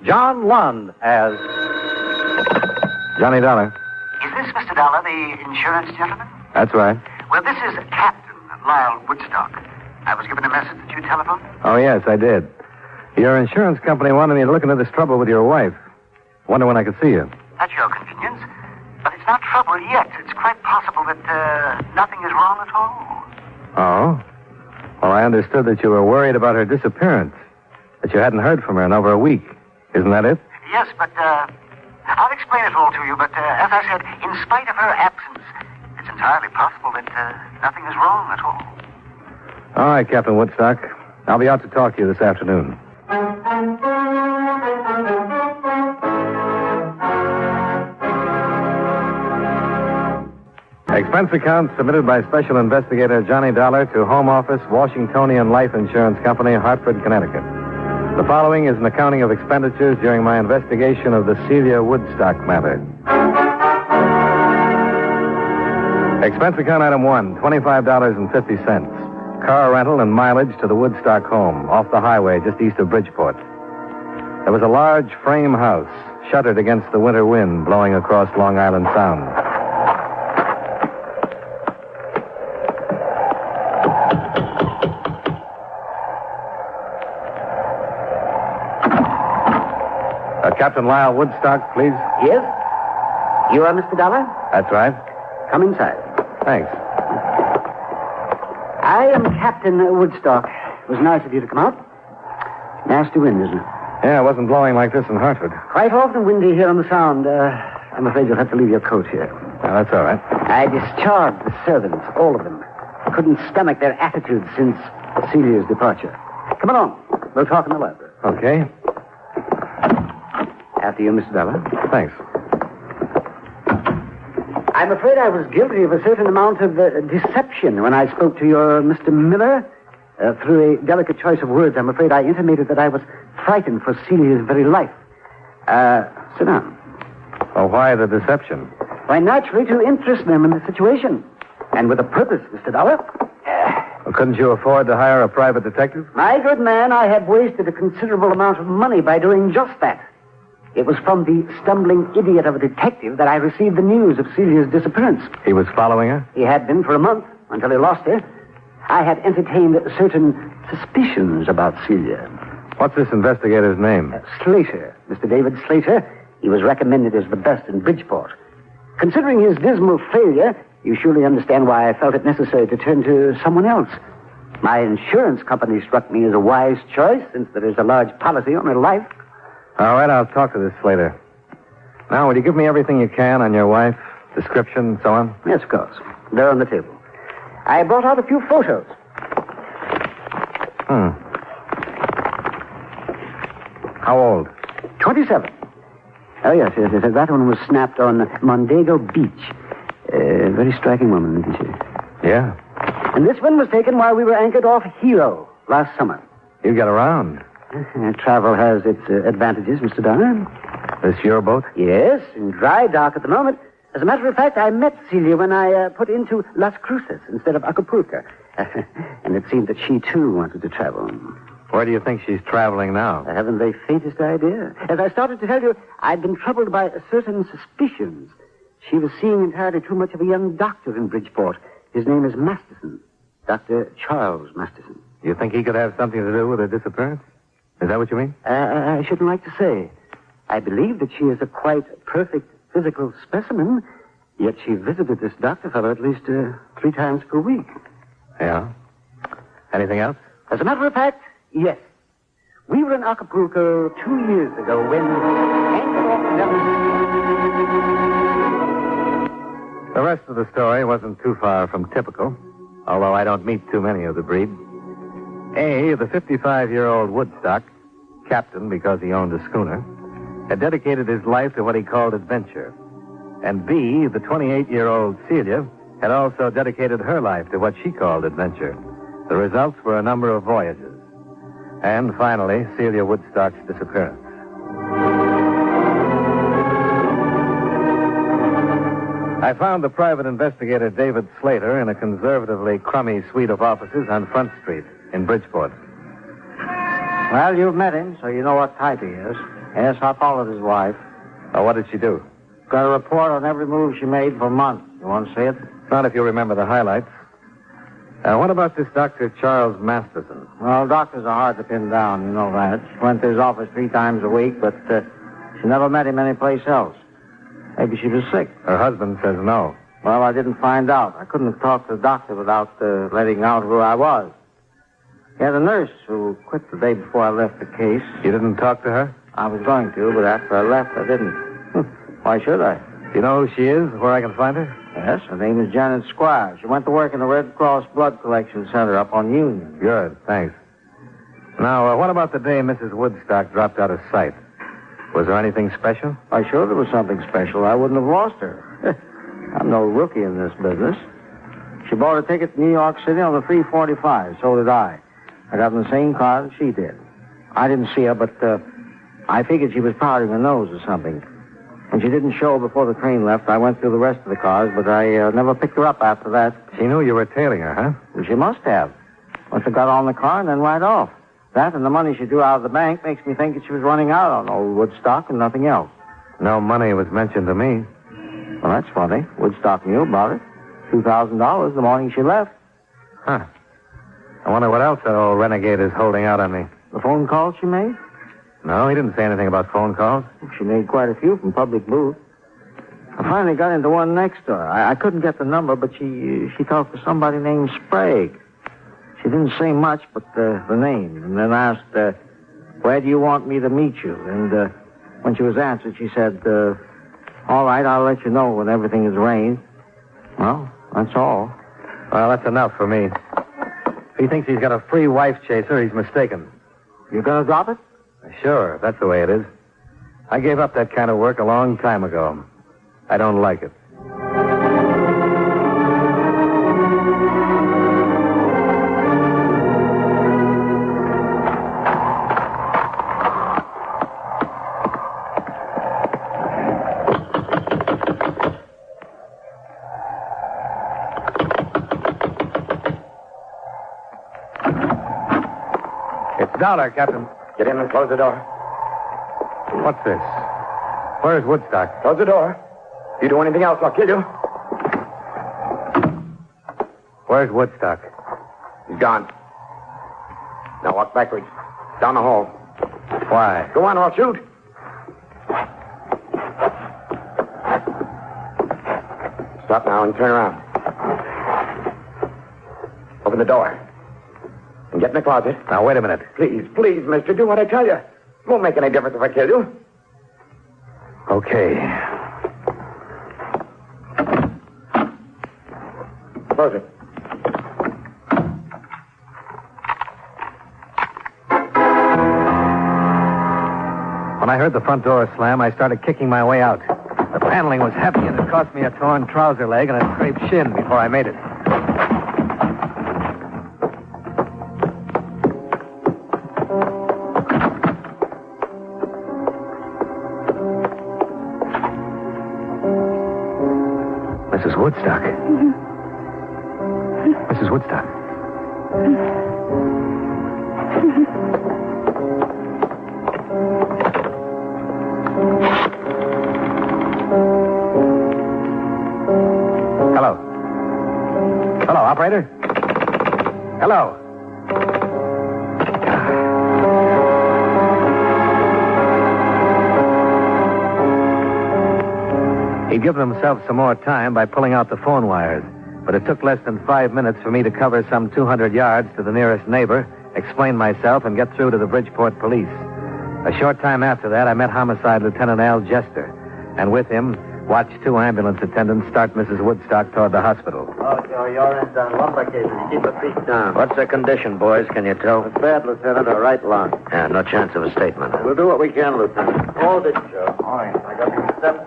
John Lund as Johnny Dollar. Is this Mr. Dollar, the insurance gentleman? That's right. Well, this is Captain Lyle Woodstock. I was given a message that you telephoned. Oh, yes, I did. Your insurance company wanted me to look into this trouble with your wife. Wonder when I could see you. At your convenience. But it's not trouble yet. It's quite possible that nothing is wrong at all. Oh? Well, I understood that you were worried about her disappearance. That you hadn't heard from her in over a week. Isn't that it? Yes, but I'll explain it all to you. But as I said, in spite of her absence, it's entirely possible that nothing is wrong at all. All right, Captain Woodstock. I'll be out to talk to you this afternoon. Expense account submitted by Special Investigator Johnny Dollar to Home Office, Washingtonian Life Insurance Company, Hartford, Connecticut. The following is an accounting of expenditures during my investigation of the Celia Woodstock matter. Expense account item 1, $25.50. Car rental and mileage to the Woodstock home, off the highway just east of Bridgeport. There was a large frame house, shuttered against the winter wind blowing across Long Island Sound. Captain Lyle Woodstock, please. Yes? You are Mr. Dollar? That's right. Come inside. Thanks. I am Captain Woodstock. It was nice of you to come out. Nasty wind, isn't it? Yeah, it wasn't blowing like this in Hartford. Quite often windy here on the Sound. I'm afraid you'll have to leave your coat here. Oh, that's all right. I discharged the servants, all of them. Couldn't stomach their attitude since Celia's departure. Come along. We'll talk in the library. Okay. After you, Mr. Dollar. Thanks. I'm afraid I was guilty of a certain amount of deception when I spoke to your Mr. Miller. Through a delicate choice of words, I'm afraid I intimated that I was frightened for Celia's very life. Sit down. Well, why the deception? Why, naturally, to interest them in the situation. And with a purpose, Mr. Dollar. Well, couldn't you afford to hire a private detective? My good man, I have wasted a considerable amount of money by doing just that. It was from the stumbling idiot of a detective that I received the news of Celia's disappearance. He was following her? He had been for a month, until he lost her. I had entertained certain suspicions about Celia. What's this investigator's name? Slater. Mr. David Slater. He was recommended as the best in Bridgeport. Considering his dismal failure, you surely understand why I felt it necessary to turn to someone else. My insurance company struck me as a wise choice, since there is a large policy on her life. All right, I'll talk to this Slater. Now, will you give me everything you can on your wife? Description and so on? Yes, of course. They're on the table. I brought out a few photos. How old? 27. Oh, yes. That one was snapped on Mondego Beach. Very striking woman, isn't she? Yeah. And this one was taken while we were anchored off Hero last summer. You get around. Travel has its advantages, Mr. Donner. This your boat? Yes, in dry dock at the moment. As a matter of fact, I met Celia when I put into Las Cruces instead of Acapulco. And it seemed that she, too, wanted to travel. Where do you think she's traveling now? I haven't the faintest idea. As I started to tell you, I'd been troubled by certain suspicions. She was seeing entirely too much of a young doctor in Bridgeport. His name is Masterson. Dr. Charles Masterson. You think he could have something to do with her disappearance? Is that what you mean? I shouldn't like to say. I believe that she is a quite perfect physical specimen, yet she visited this doctor fellow at least 3 times per week. Yeah? Anything else? As a matter of fact, yes. We were in Acapulco 2 years ago when... The rest of the story wasn't too far from typical, although I don't meet too many of the breed. A, the 55-year-old Woodstock, captain because he owned a schooner, had dedicated his life to what he called adventure. And B, the 28-year-old Celia, had also dedicated her life to what she called adventure. The results were a number of voyages. And finally, Celia Woodstock's disappearance. I found the private investigator David Slater in a conservatively crummy suite of offices on Front Street in Bridgeport. Well, you've met him, so you know what type he is. Yes, I followed his wife. What did she do? Got a report on every move she made for months. You want to see it? Not if you remember the highlights. What about this Dr. Charles Masterson? Well, doctors are hard to pin down, you know that. She went to his office 3 times a week, but she never met him anyplace else. Maybe she was sick. Her husband says no. Well, I didn't find out. I couldn't have talked to the doctor without letting out who I was. He had a nurse who quit the day before I left the case. You didn't talk to her? I was going to, but after I left, I didn't. Why should I? Do you know who she is, where I can find her? Yes, her name is Janet Squire. She went to work in the Red Cross Blood Collection Center up on Union. Good, thanks. Now, what about the day Mrs. Woodstock dropped out of sight? Was there anything special? Why, sure there was something special. I wouldn't have lost her. I'm no rookie in this business. She bought a ticket to New York City on the 345. So did I. I got in the same car that she did. I didn't see her, but I figured she was powdering her nose or something. When she didn't show before the train left, I went through the rest of the cars, but I never picked her up after that. She knew you were tailing her, huh? Well, she must have. Must have got on the car and then right off. That and the money she drew out of the bank makes me think that she was running out on old Woodstock and nothing else. No money was mentioned to me. Well, that's funny. Woodstock knew about it. $2,000 the morning she left. Huh. I wonder what else that old renegade is holding out on me. The phone calls she made? No, he didn't say anything about phone calls. She made quite a few from public booths. I finally got into one next door. I couldn't get the number, but she talked to somebody named Sprague. She didn't say much but the name, and then asked, where do you want me to meet you? And when she was answered, she said, all right, I'll let you know when everything is arranged. Well, that's all. Well, that's enough for me. If he thinks he's got a free wife chaser, he's mistaken. You gonna drop it? Sure, that's the way it is. I gave up that kind of work a long time ago. I don't like it. It's Dollar, Captain. Get in and close the door. What's this? Where's Woodstock? Close the door. If you do anything else, I'll kill you. Where's Woodstock? He's gone. Now walk backwards. Down the hall. Why? Go on or I'll shoot. Stop now and turn around. Open the door. And get in the closet. Now, wait a minute. Please, mister, do what I tell you. It won't make any difference if I kill you. Okay. Close it. When I heard the front door slam, I started kicking my way out. The paneling was heavy, and it cost me a torn trouser leg and a scraped shin before I made it. Mrs. Woodstock. Mrs. Woodstock. Hello. Hello, operator. Hello. He'd given himself some more time by pulling out the phone wires, but it took less than 5 minutes for me to cover some 200 yards to the nearest neighbor, explain myself, and get through to the Bridgeport police. A short time after that, I met Homicide Lieutenant Al Jester, and with him, watched 2 ambulance attendants start Mrs. Woodstock toward the hospital. Oh, Joe, you're in lumbar cases. Keep your feet down. What's their condition, boys? Can you tell? It's bad, Lieutenant. Her right lung. Yeah, no chance of a statement. We'll do what we can, Lieutenant. Hold it, Joe. All right. I got some steps.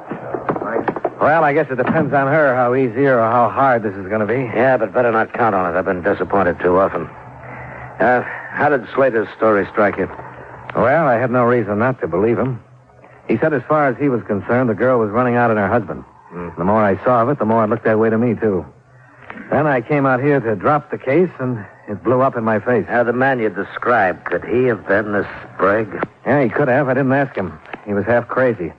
Well, I guess it depends on her how easy or how hard this is going to be. Yeah, but better not count on it. I've been disappointed too often. How did Slater's story strike you? Well, I had no reason not to believe him. He said as far as he was concerned, the girl was running out on her husband. The more I saw of it, the more it looked that way to me, too. Then I came out here to drop the case, and It blew up in my face. Now, the man you described, could he have been this Sprague? Yeah, he could have. I didn't ask him. He was half crazy.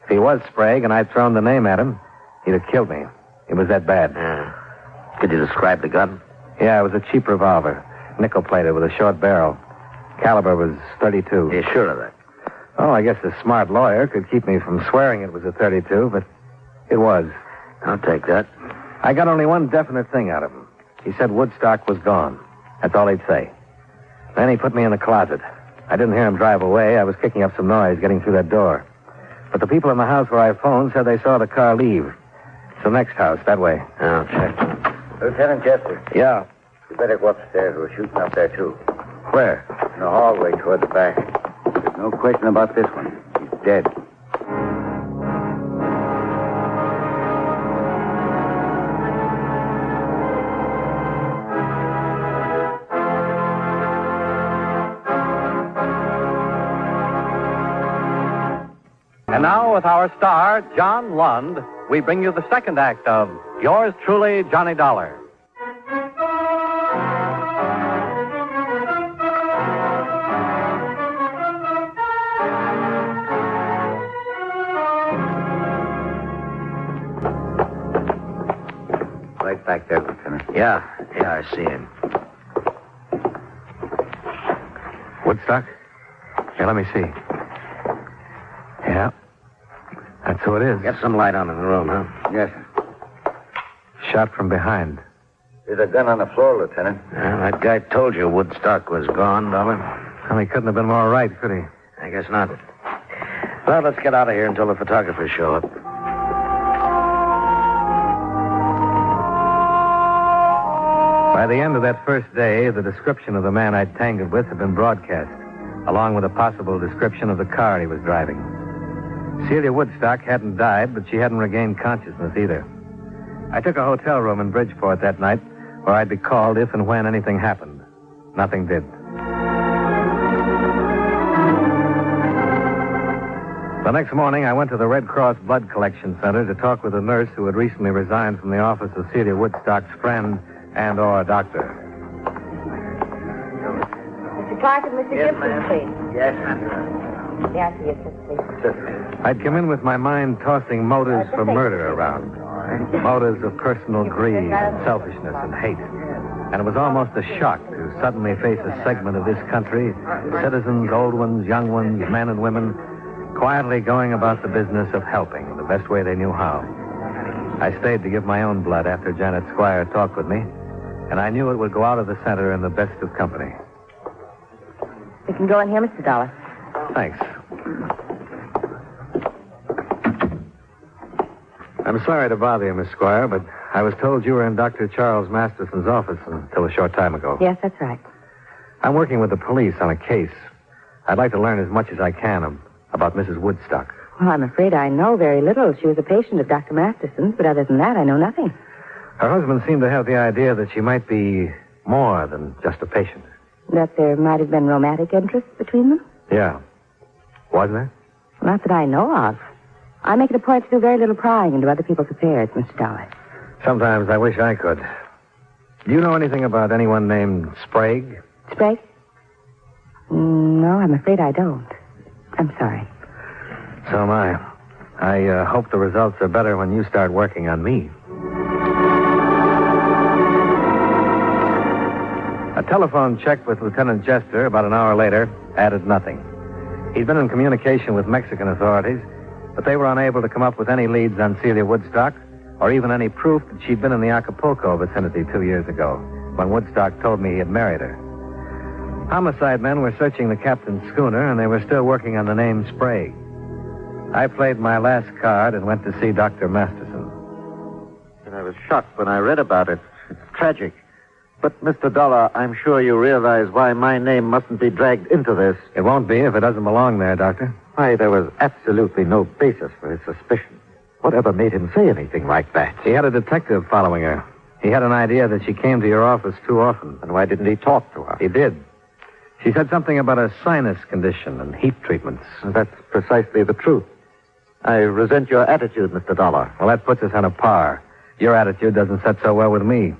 If he was Sprague and I'd thrown the name at him, he'd have killed me. It was that bad. Yeah. Could you describe the gun? Yeah, it was a cheap revolver. Nickel-plated with a short barrel. Caliber was .32. You're sure of that? Oh, I guess a smart lawyer could keep me from swearing it was a .32, but it was. I'll take that. I got only one definite thing out of him. He said Woodstock was gone. That's all he'd say. Then he put me in the closet. I didn't hear him drive away. I was kicking up some noise getting through that door. But the people in the house where I phoned said they saw the car leave. It's the next house, that way. I'll check. Lieutenant Chester. Yeah. You better go upstairs. We're shooting out there, too. Where? In the hallway toward the back. There's no question about this one. He's dead. And now, with our star, John Lund, we bring you the second act of Yours Truly, Johnny Dollar. Right back there, Lieutenant. Yeah, I see him. Woodstock? Here, let me see. Yeah. That's who it is. Get some light on in the room, huh? Yes, sir. Shot from behind. There's a gun on the floor, Lieutenant. That guy told you Woodstock was gone, Dollar. Well, he couldn't have been more right, could he? I guess not. Well, let's get out of here until the photographers show up. By the end of that first day, the description of the man I'd tangled with had been broadcast, along with a possible description of the car he was driving. Celia Woodstock hadn't died, but she hadn't regained consciousness either. I took a hotel room in Bridgeport that night where I'd be called if and when anything happened. Nothing did. The next morning, I went to the Red Cross Blood Collection Center to talk with a nurse who had recently resigned from the office of Celia Woodstock's friend and/or doctor. Mr. Clark and Mr. Gibson, please. Yes, ma'am. Yes, yes, please. I'd come in with my mind tossing motives for murder around. Motives of personal greed and selfishness and hate. And it was almost a shock to suddenly face a segment of this country, citizens, old ones, young ones, men and women, quietly going about the business of helping the best way they knew how. I stayed to give my own blood after Janet Squire talked with me, and I knew it would go out of the center in the best of company. You can go in here, Mr. Dollar. Thanks. I'm sorry to bother you, Miss Squire, but I was told you were in Dr. Charles Masterson's office until a short time ago. Yes, that's right. I'm working with the police on a case. I'd like to learn as much as I can about Mrs. Woodstock. Well, I'm afraid I know very little. She was a patient of Dr. Masterson's, but other than that, I know nothing. Her husband seemed to have the idea that she might be more than just a patient. That there might have been romantic interest between them? Yeah. Wasn't there? Not that I know of. I make it a point to do very little prying into other people's affairs, Mr. Dollar. Sometimes I wish I could. Do you know anything about anyone named Sprague? Sprague? No, I'm afraid I don't. I'm sorry. So am I. I hope the results are better when you start working on me. A telephone check with Lieutenant Jester about an hour later added nothing. He'd been in communication with Mexican authorities, but they were unable to come up with any leads on Celia Woodstock or even any proof that she'd been in the Acapulco vicinity 2 years ago when Woodstock told me he had married her. Homicide men were searching the captain's schooner, and they were still working on the name Sprague. I played my last card and went to see Dr. Masterson. And I was shocked when I read about it. It's tragic. But, Mr. Dollar, I'm sure you realize why my name mustn't be dragged into this. It won't be if it doesn't belong there, Doctor. Why, there was absolutely no basis for his suspicion. Whatever made him say anything like that? He had a detective following her. He had an idea that she came to your office too often. And why didn't he talk to her? He did. She said something about a sinus condition and heat treatments. That's precisely the truth. I resent your attitude, Mr. Dollar. Well, that puts us on a par. Your attitude doesn't set so well with me.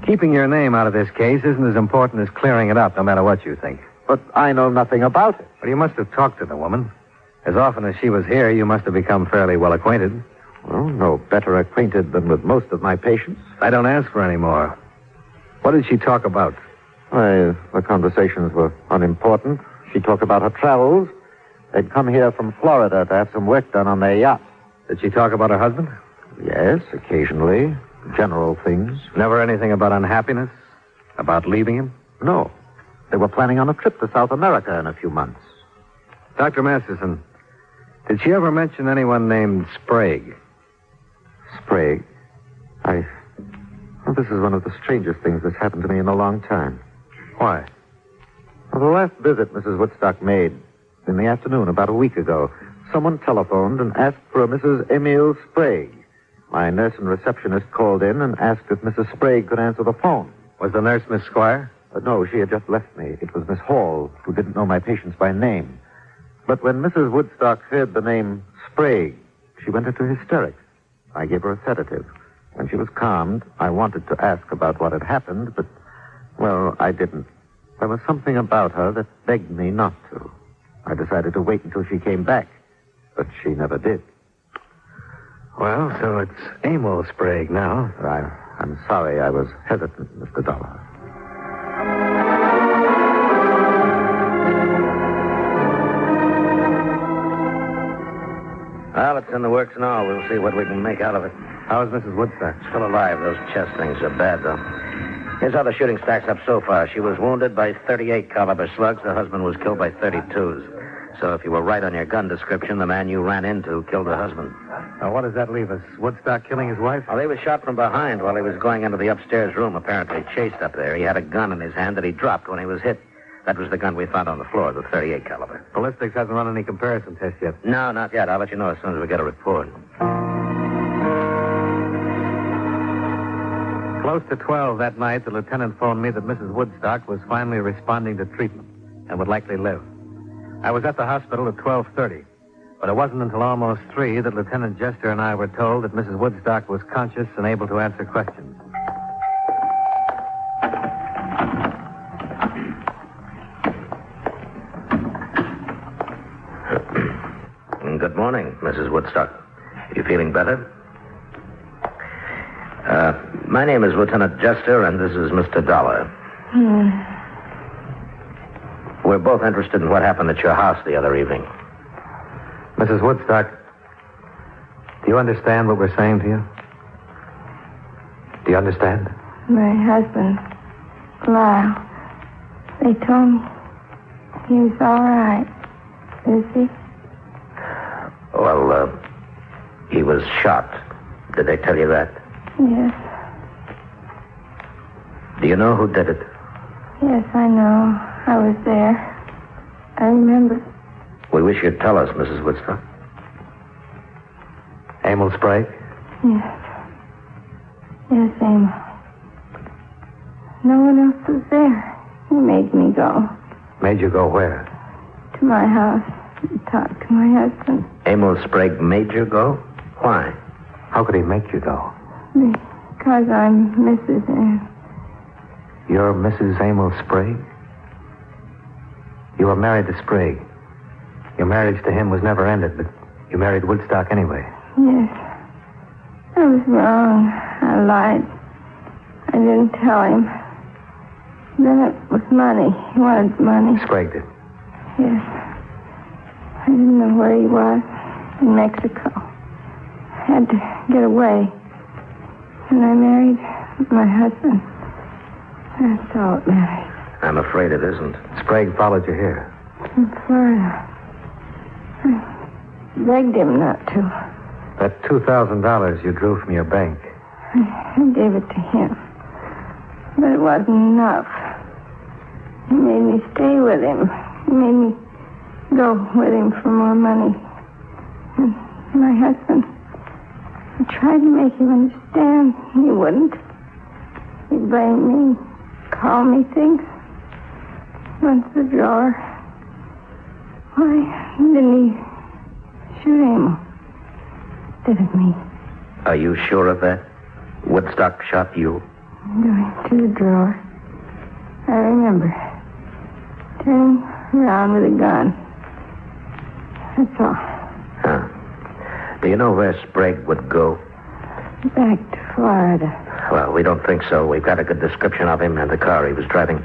Keeping your name out of this case isn't as important as clearing it up, no matter what you think. But I know nothing about it. Well, you must have talked to the woman. As often as she was here, you must have become fairly well acquainted. Well, no better acquainted than with most of my patients. I don't ask for any more. What did she talk about? The conversations were unimportant. She talked about her travels. They'd come here from Florida to have some work done on their yacht. Did she talk about her husband? Yes, occasionally. General things. Never anything about unhappiness? About leaving him? No. They were planning on a trip to South America in a few months. Dr. Masterson, did she ever mention anyone named Sprague? Sprague? Well, this is one of the strangest things that's happened to me in a long time. Why? Well, the last visit Mrs. Woodstock made in the afternoon about a week ago, someone telephoned and asked for a Mrs. Emile Sprague. My nurse and receptionist called in and asked if Mrs. Sprague could answer the phone. Was the nurse Miss Squire? No, she had just left me. It was Miss Hall, who didn't know my patients by name. But when Mrs. Woodstock heard the name Sprague, she went into hysterics. I gave her a sedative. When she was calmed, I wanted to ask about what had happened, but, well, I didn't. There was something about her that begged me not to. I decided to wait until she came back, but she never did. Well, so it's Emil Sprague now. I'm sorry I was hesitant, Mr. Dollar. Well, it's in the works now. We'll see what we can make out of it. How is Mrs. Woodstock? Still alive. Those chest things are bad, though. Here's how the shooting stacks up so far. She was wounded by 38 caliber slugs. The husband was killed by 32s. So if you were right on your gun description, the man you ran into killed her husband. Now, what does that leave us? Woodstock killing his wife? Well, he was shot from behind while he was going into the upstairs room, apparently chased up there. He had a gun in his hand that he dropped when he was hit. That was the gun we found on the floor, the 38 caliber. Ballistics hasn't run any comparison tests yet. No, not yet. I'll let you know as soon as we get a report. Close to 12 that night, the lieutenant phoned me that Mrs. Woodstock was finally responding to treatment and would likely live. I was at the hospital at 12:30, but it wasn't until almost 3 that Lieutenant Jester and I were told that Mrs. Woodstock was conscious and able to answer questions. Good morning, Mrs. Woodstock. You feeling better? My name is Lieutenant Jester, and this is Mr. Dollar. We're both interested in what happened at your house the other evening. Mrs. Woodstock, do you understand what we're saying to you? Do you understand? My husband, Lyle, they told me he was all right. Is he? Well, he was shot. Did they tell you that? Yes. Do you know who did it? Yes, I know. I was there. I remember. We wish you'd tell us, Mrs. Woodstock. Emil Sprague? Yes. Yes, Emil. No one else was there. He made me go. Made you go where? To my house and talk to my husband. Emil Sprague made you go? Why? How could he make you go? Because I'm Mrs. Ann. You're Mrs. Emil Sprague? You were married to Sprague. Your marriage to him was never ended, but you married Woodstock anyway. Yes. I was wrong. I lied. I didn't tell him. Then it was money. He wanted money. Sprague did? Yes. I didn't know where he was. In Mexico. I had to get away. And I married my husband. That's all it matters. I'm afraid it isn't. Sprague followed you here. In Florida. I begged him not to. That $2,000 you drew from your bank. I gave it to him. But it wasn't enough. He made me stay with him. He made me go with him for more money. And my husband, I tried to make him understand. He wouldn't. He blamed me, called me things. Went to the drawer. Why didn't he shoot him? Did it me? Are you sure of that? Woodstock shot you? Going to the drawer. I remember. Turning around with a gun. That's all. Huh. Do you know where Sprague would go? Back to Florida. Well, we don't think so. We've got a good description of him and the car he was driving.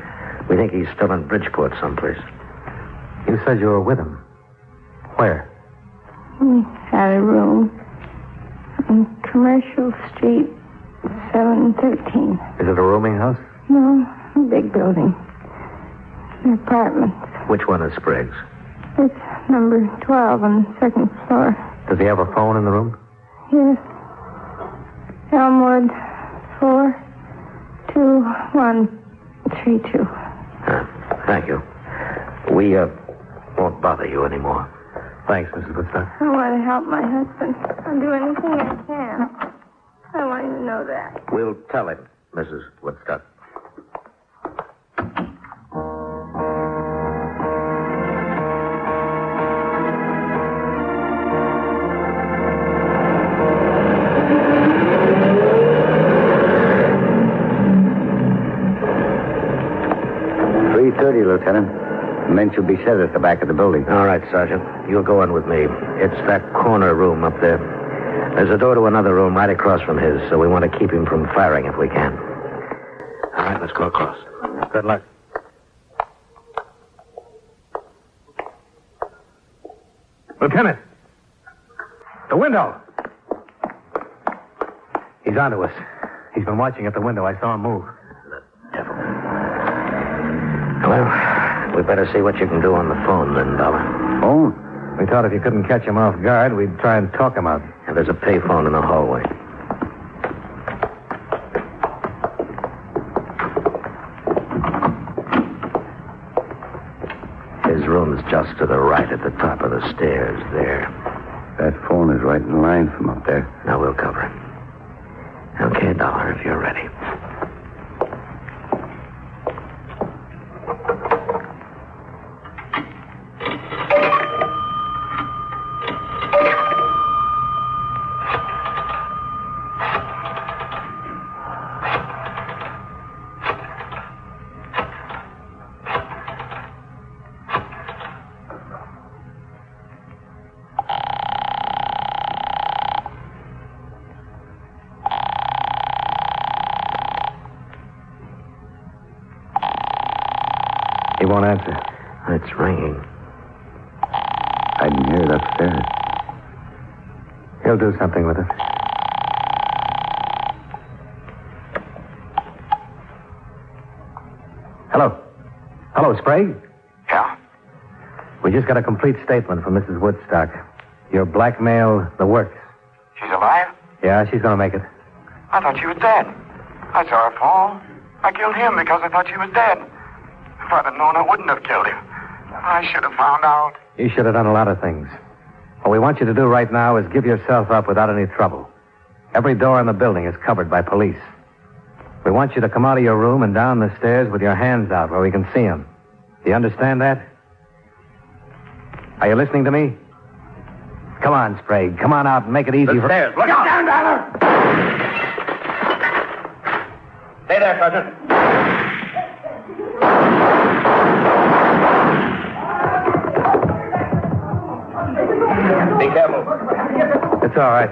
We think he's still in Bridgeport someplace. You said you were with him. Where? We had a room on Commercial Street, 713. Is it a rooming house? No, a big building. Apartments. Which one is Sprague's? It's number 12 on the second floor. Does he have a phone in the room? Yes. Elmwood 42132. Thank you. We won't bother you anymore. Thanks, Mrs. Woodstock. I want to help my husband. I'll do anything I can. I want you to know that. We'll tell him, Mrs. Woodstock. Lieutenant. The men should be set at the back of the building. All right, Sergeant. You'll go in with me. It's that corner room up there. There's a door to another room right across from his, so we want to keep him from firing if we can. All right, let's go across. Good luck. Lieutenant! The window! He's onto us. He's been watching at the window. I saw him move. Well, we better see what you can do on the phone then, Dollar. Phone? We thought if you couldn't catch him off guard, we'd try and talk him out. And there's a payphone in the hallway. His room's just to the right at the top of the stairs there. That phone is right in line from up there. Now we'll cover him. Okay, Dollar, if you're ready. He won't answer. It's ringing. I didn't hear it upstairs. He'll do something with it. Hello. Hello, Sprague? Yeah. We just got a complete statement from Mrs. Woodstock. Your blackmail, the works. She's alive? Yeah, she's gonna make it. I thought she was dead. I saw her fall. I killed him because I thought she was dead. If I'd have known, I wouldn't have killed him. I should have found out. You should have done a lot of things. What we want you to do right now is give yourself up without any trouble. Every door in the building is covered by police. We want you to come out of your room and down the stairs with your hands out where we can see them. Do you understand that? Are you listening to me? Come on, Sprague. Come on out and make it easy for... Stairs. Look out! Down, Dollar! Stay there, Sergeant. Be careful. It's all right.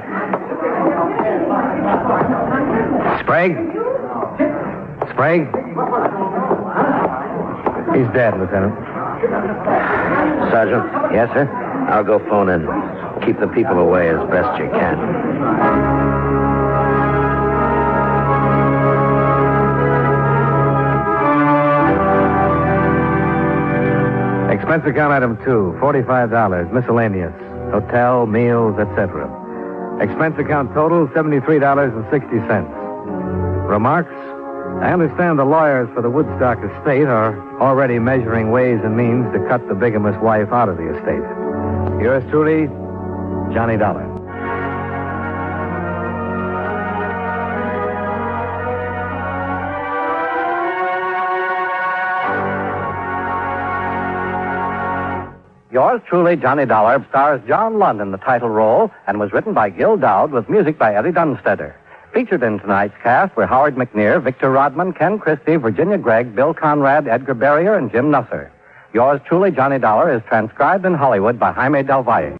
Sprague? Sprague? He's dead, Lieutenant. Sergeant? Yes, sir? I'll go phone in. Keep the people away as best you can. Expense account item 2, $45, miscellaneous, hotel, meals, etc. Expense account total, $73.60. Remarks? I understand the lawyers for the Woodstock estate are already measuring ways and means to cut the bigamous wife out of the estate. Yours truly, Johnny Dollar. Yours truly, Johnny Dollar, stars John Lund in the title role and was written by Gil Dowd with music by Eddie Dunstedter. Featured in tonight's cast were Howard McNear, Victor Rodman, Ken Christie, Virginia Gregg, Bill Conrad, Edgar Barrier, and Jim Nusser. Yours truly, Johnny Dollar, is transcribed in Hollywood by Jaime Del Valle.